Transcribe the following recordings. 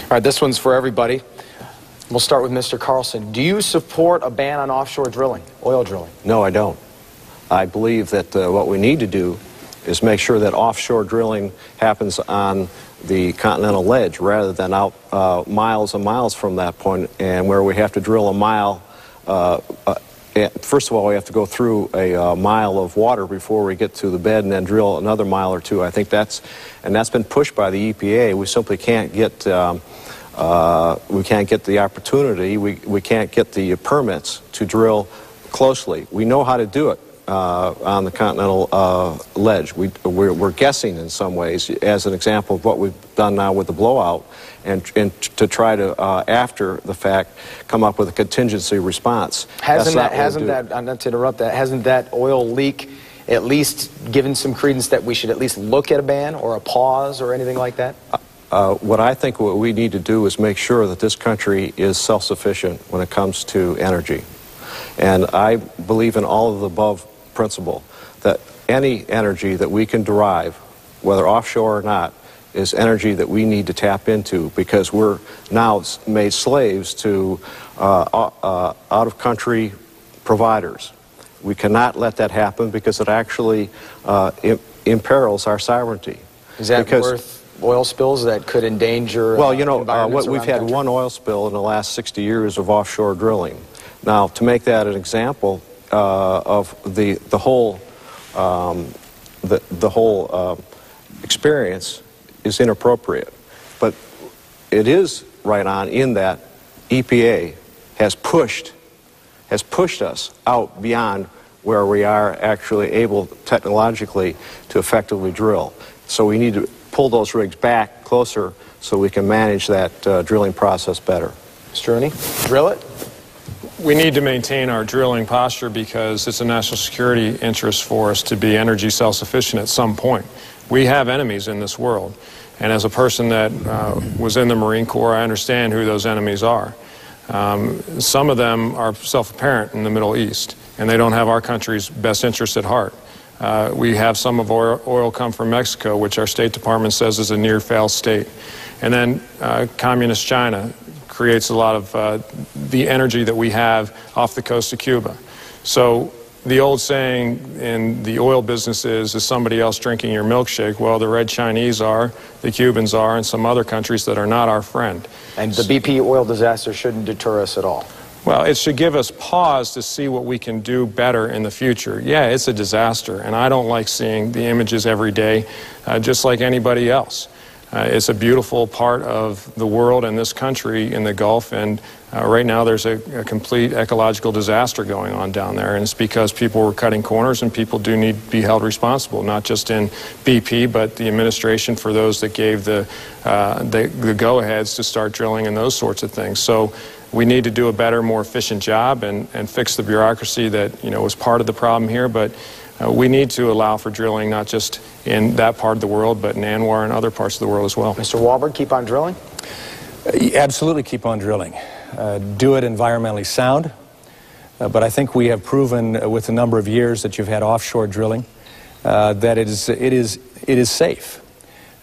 All right, this one's for everybody. We'll start with Mr. Carlson. Do you support a ban on offshore drilling, oil drilling? No, I don't. I believe that what we need to do is make sure that offshore drilling happens on the continental ledge rather than out miles and miles from that point, and where we have to drill a mile. First of all, we have to go through a mile of water before we get to the bed and then drill another mile or two. I think that's been pushed by the EPA. We simply can't get the opportunity, we can't get the permits to drill closely. We know how to do it on the continental ledge. We're guessing in some ways, as an example of what we've done now with the blowout, and to try to, after the fact, come up with a contingency hasn't that, not to interrupt that, hasn't that oil leak at least given some credence that we should at least look at a ban or a pause or anything like that? What I think what we need to do is make sure that this country is self-sufficient when it comes to energy. And I believe in all of the above principle, that any energy that we can derive, whether offshore or not, is energy that we need to tap into, because we're now made slaves to out-of-country providers. We cannot let that happen because it actually imperils our sovereignty. Is that worth oil spills that could endanger? Well, you know, we've had one oil spill in the last 60 years of offshore drilling. Now, to make that an example of the whole experience is inappropriate, but it is right on in that EPA has pushed us out beyond where we are actually able technologically to effectively drill. So we need to pull those rigs back closer so we can manage that drilling process better. Mr. Rooney, drill it? We need to maintain our drilling posture because it's a national security interest for us to be energy self-sufficient at some point. We have enemies in this world, and as a person that was in the Marine Corps, I understand who those enemies are. Some of them are self-apparent in the Middle East, and they don't have our country's best interests at heart. We have some of our oil come from Mexico, which our State Department says is a near-failed state. And then Communist China creates a lot of the energy that we have off the coast of Cuba. So the old saying in the oil business is somebody else drinking your milkshake? Well, the red Chinese are, the Cubans are, and some other countries that are not our friend. And the BP oil disaster shouldn't deter us at all? Well, it should give us pause to see what we can do better in the future. Yeah, it's a disaster, and I don't like seeing the images every day, just like anybody else. It's a beautiful part of the world and this country in the Gulf, and right now there's a complete ecological disaster going on down there, and it's because people were cutting corners, and people do need to be held responsible, not just in BP, but the administration for those that gave the go-aheads to start drilling and those sorts of things. So we need to do a better, more efficient job and fix the bureaucracy that, you know, was part of the problem here, but we need to allow for drilling not just in that part of the world, but in Anwar and other parts of the world as well. Mr. Walberg, keep on drilling? Absolutely keep on drilling. Do it environmentally sound, but I think we have proven with a number of years that you've had offshore drilling that it is safe.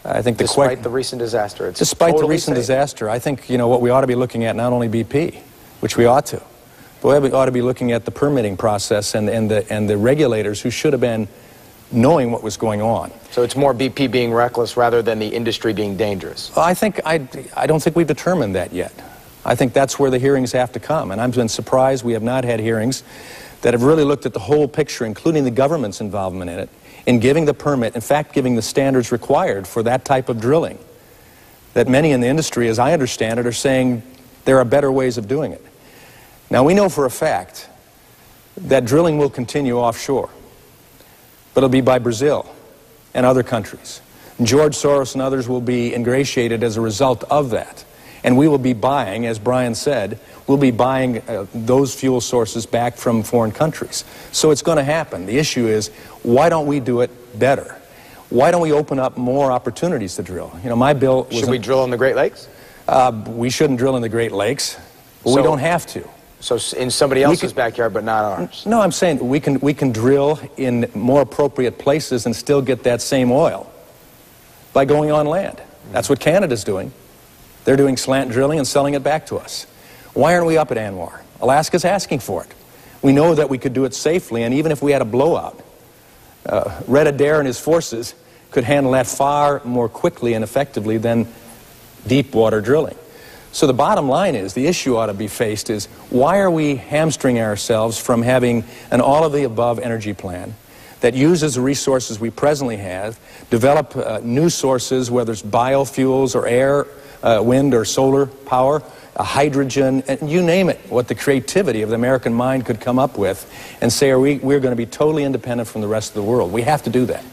I think despite the recent disaster, it's despite totally the recent safe. Disaster, I think, you know, what we ought to be looking at, not only BP, which we ought to, but we ought to be looking at the permitting process and the regulators who should have been knowing what was going on. So it's more BP being reckless rather than the industry being dangerous? Well, I don't think we've determined that yet. I think that's where the hearings have to come, and I've been surprised we have not had hearings that have really looked at the whole picture, including the government's involvement in it, in giving the permit, in fact giving the standards required for that type of drilling, that many in the industry, as I understand it, are saying there are better ways of doing it. Now, we know for a fact that drilling will continue offshore, but it'll be by Brazil and other countries. And George Soros and others will be ingratiated as a result of that. And we will be buying, as Brian said, we'll be buying those fuel sources back from foreign countries. So it's going to happen. The issue is, why don't we do it better? Why don't we open up more opportunities to drill? You know, my bill was... Should we drill in the Great Lakes? We shouldn't drill in the Great Lakes, but we don't have to. So in somebody else's backyard, but not ours? No, I'm saying we can drill in more appropriate places and still get that same oil by going on land. That's what Canada's doing. They're doing slant drilling and selling it back to us. Why aren't we up at Anwar? Alaska's asking for it. We know that we could do it safely, and even if we had a blowout, Red Adair and his forces could handle that far more quickly and effectively than deep water drilling. So the bottom line is, the issue ought to be faced is, why are we hamstringing ourselves from having an all-of-the-above energy plan that uses the resources we presently have, develop new sources, whether it's biofuels or air, wind or solar power, hydrogen, and you name it, what the creativity of the American mind could come up with, and say, we're going to be totally independent from the rest of the world. We have to do that.